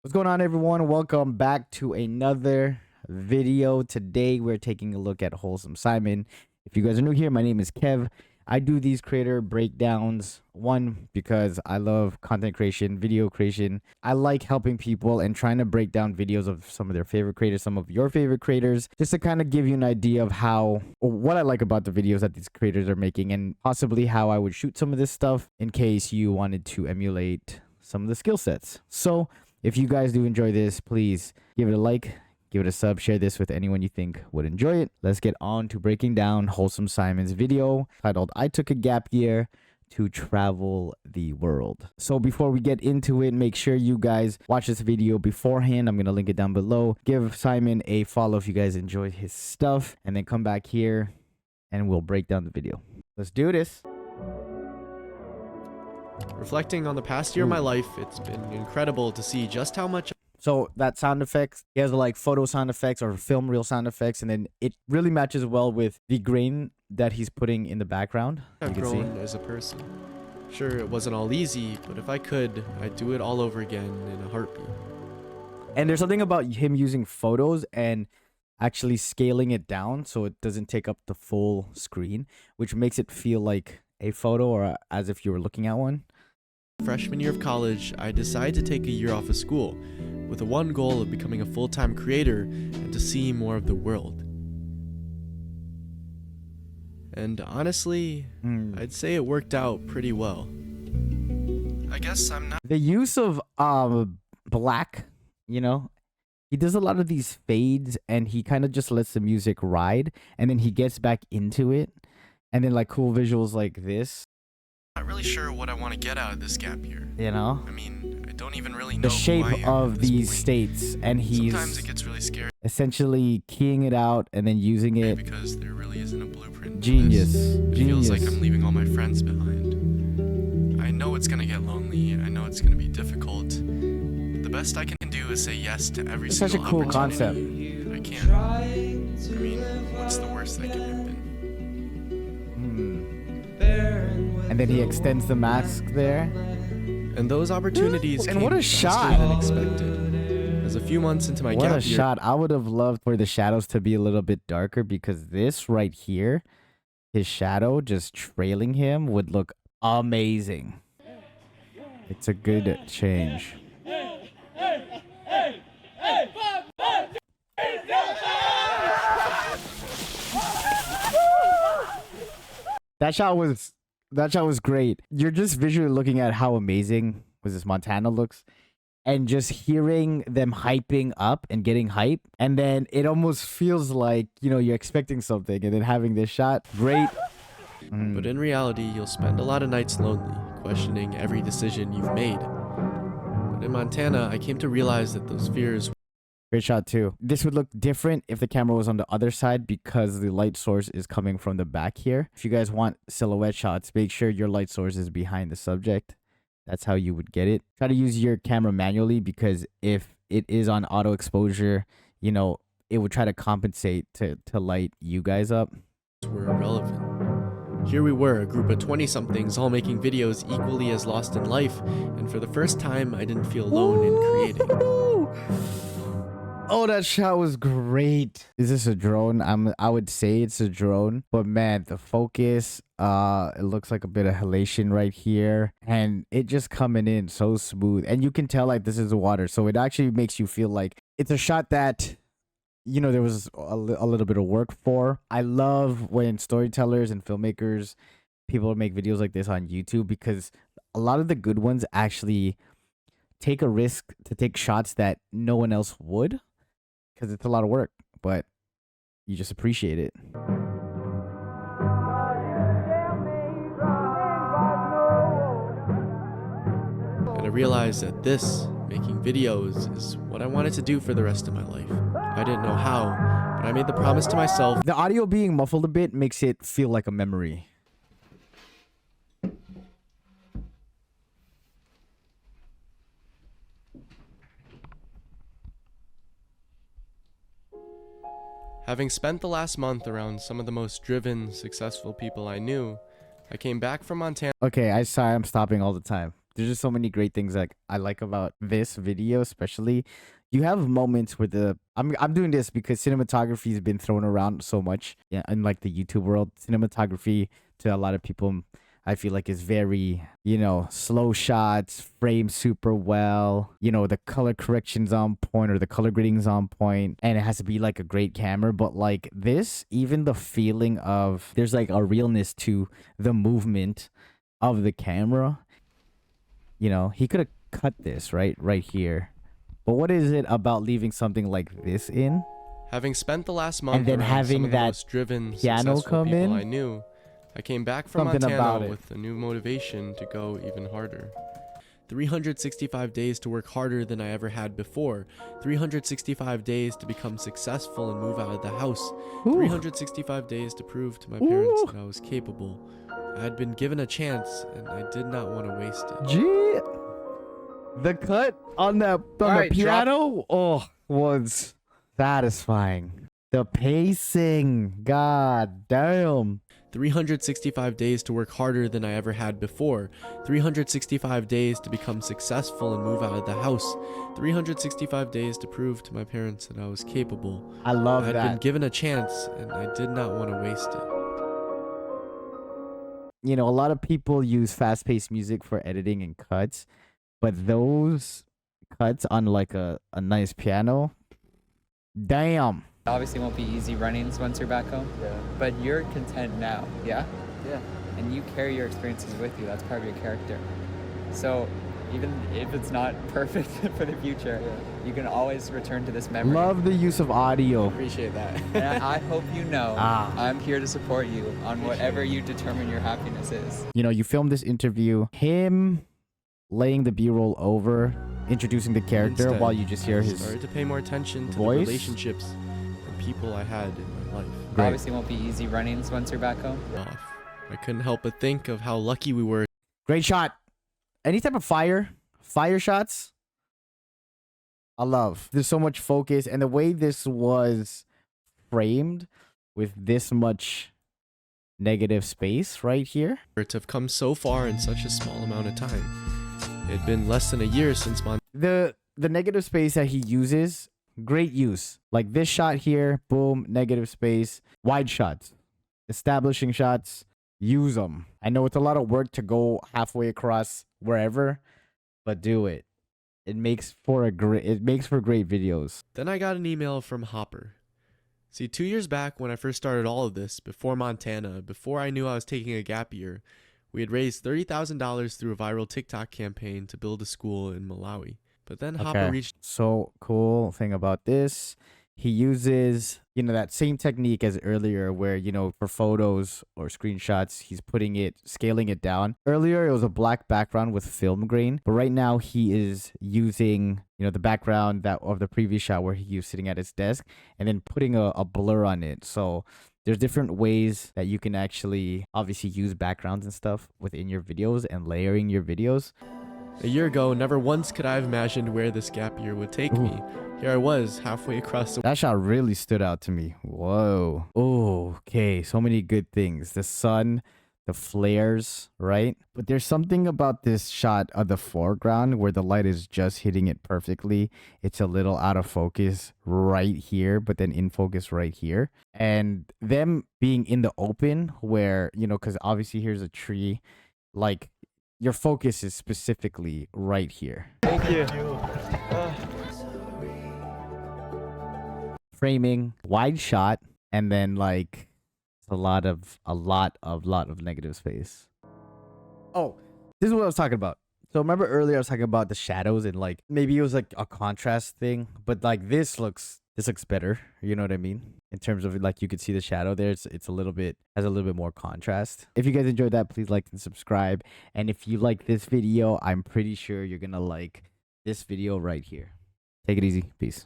What's going on, everyone? Welcome back to another video. Today we're taking a look at WholesomeSimon. If you guys are new here, my name is Kev. I do these creator breakdowns, one, because I love content creation, video creation. I like helping people and trying to break down videos of some of their favorite creators, some of your favorite creators, just to kind of give you an idea of how, or what I like about the videos that these creators are making, and possibly how I would shoot some of this stuff in case you wanted to emulate some of the skill sets. So if you guys do enjoy this, please give it a like, give it a sub, share this with anyone you think would enjoy it. Let's get on to breaking down WholesomeSimon's video titled I Took a Gap Year to Travel the World. So before we get into it, make sure you guys watch this video beforehand. I'm going to link it down below. Give Simon a follow if you guys enjoyed his stuff, and then come back here and we'll break down the video. Let's do this. Reflecting on the past year of my life, it's been incredible to see just how much. So that sound effects, he has like photo sound effects or film reel sound effects, and then it really matches well with the grain that he's putting in the background. I've grown as a person. Sure, it wasn't all easy, but if I could, I'd do it all over again in a heartbeat. And there's something about him using photos and actually scaling it down so it doesn't take up the full screen, which makes it feel like a photo or as if you were looking at one. Freshman year of college, I decided to take a year off of school with the one goal of becoming a full-time creator and to see more of the world. And honestly, I'd say it worked out pretty well. I guess I'm not. The use of black, you know, he does a lot of these fades and he kind of just lets the music ride and then he gets back into it, and then like cool visuals like this. Not really sure what I want to get out of this gap year. You know, I mean, I don't even really know the shape who I am of at this these point. states, and he's Sometimes it gets really scary essentially keying it out and then using it. Because there really isn't a blueprint. Genius. It feels like I'm leaving all my friends behind. I know it's gonna get lonely. I know it's gonna be difficult. But the best I can do is say yes to every It's single such a cool opportunity concept. I can. I mean, what's the worst that can happen? And then he extends the mask there. And those opportunities And came what a faster shot. than expected. As a few months into my What a gap year, shot. I would have loved for the shadows to be a little bit darker, because this right here, his shadow just trailing him, would look amazing. It's a good change. That shot was great. You're just visually looking at how amazing Montana looks, and just hearing them hyping up and getting hype, and then it almost feels like, you know, you're expecting something, and then having this shot, great. But in reality, you'll spend a lot of nights lonely, questioning every decision you've made. But in Montana, I came to realize that those fears. Great shot too. This would look different if the camera was on the other side, because the light source is coming from the back here. If you guys want silhouette shots, make sure your light source is behind the subject. That's how you would get it. Try to use your camera manually, because if it is on auto exposure, you know, it would try to compensate to light you guys up. Were irrelevant. Here we were, a group of 20-somethings all making videos equally as lost in life, and for the first time, I didn't feel alone in creating. Oh, that shot was great. Is this a drone? I would say it's a drone, but man, the focus, it looks like a bit of halation right here, and it just coming in so smooth, and you can tell like this is water, so it actually makes you feel like it's a shot that, you know, there was a little bit of work for. I love when storytellers and filmmakers, people make videos like this on YouTube, because a lot of the good ones actually take a risk to take shots that no one else would, because it's a lot of work, but you just appreciate it. And I realized that making videos, is what I wanted to do for the rest of my life. I didn't know how, but I made the promise to myself. The audio being muffled a bit makes it feel like a memory. Having spent the last month around some of the most driven, successful people I knew, I came back from Montana. Okay, I'm stopping all the time. there's just so many great things like I like about this video, especially. You have moments where I'm doing this because cinematography has been thrown around so much, yeah, in like the YouTube world. Cinematography to a lot of people, I feel like, is very, slow shots, framed super well, the color corrections on point or the color grading's on point, and it has to be like a great camera. But like this, even the feeling of there's like a realness to the movement of the camera. He could have cut this right here. But what is it about leaving something like this in? Having spent the last month And then around having some of the that most driven, piano successful come people in? I knew, I came back from Something about Montana it. with a new motivation to go even harder. 365 days to work harder than I ever had before. 365 days to become successful and move out of the house. Ooh. 365 days to prove to my parents Ooh. that I was capable. I had been given a chance, and I did not want to waste it. Gee, the cut on the piano, was satisfying. The pacing, god damn. 365 days to work harder than I ever had before. 365 days to become successful and move out of the house. 365 days to prove to my parents that I was capable. I love I had that. been given a chance, and I did not want to waste it. A lot of people use fast-paced music for editing and cuts, but those cuts on like a nice piano, damn. Obviously, it won't be easy runnings once you're back home. Yeah. But you're content now, yeah? Yeah. And you carry your experiences with you. That's part of your character. So even if it's not perfect for the future, you can always return to this memory. Love the use of audio. Appreciate that. And I hope you know Ah. I'm here to support you on whatever you determine your happiness is. You filmed this interview, him laying the B-roll over, introducing the character Instead, while you just hear I his started to pay more attention to voice. the relationships and people I had in my life. Great. Obviously, it won't be easy runnings once you're back home. Off. I couldn't help but think of how lucky we were. Great shot. Any type of fire shots, I love. There's so much focus, and the way this was framed with this much negative space right here. To have come so far in such a small amount of time. It had been less than a year since The negative space that he uses, great use. Like this shot here, boom, negative space, wide shots, establishing shots, use them. I know it's a lot of work to go halfway across wherever, but do it. It makes for great videos. Then I got an email from Hopper. See, 2 years back when I first started all of this, before Montana, before I knew I was taking a gap year, we had raised $30,000 through a viral TikTok campaign to build a school in Malawi. But then Hopper reached. So cool thing about this, he uses, that same technique as earlier where, for photos or screenshots, he's scaling it down. Earlier, it was a black background with film grain, but right now he is using, the background of the previous shot where he was sitting at his desk and then putting a blur on it. So there's different ways that you can actually obviously use backgrounds and stuff within your videos and layering your videos. A year ago, never once could I have imagined where this gap year would take me. Here I was, halfway across the. That shot really stood out to me. Whoa. Oh, okay. So many good things. The sun, the flares, right? But there's something about this shot of the foreground where the light is just hitting it perfectly. It's a little out of focus right here, but then in focus right here. And them being in the open where, because obviously here's a tree, like your focus is specifically right here. Thank you. Framing, wide shot, and then like a lot of negative space. Oh, this is what I was talking about. So remember earlier I was talking about the shadows and like maybe it was like a contrast thing, but like this looks better. You know what I mean? In terms of like you could see the shadow there. It's has a little bit more contrast. If you guys enjoyed that, please like and subscribe. And if you like this video, I'm pretty sure you're gonna like this video right here. Take it easy. Peace.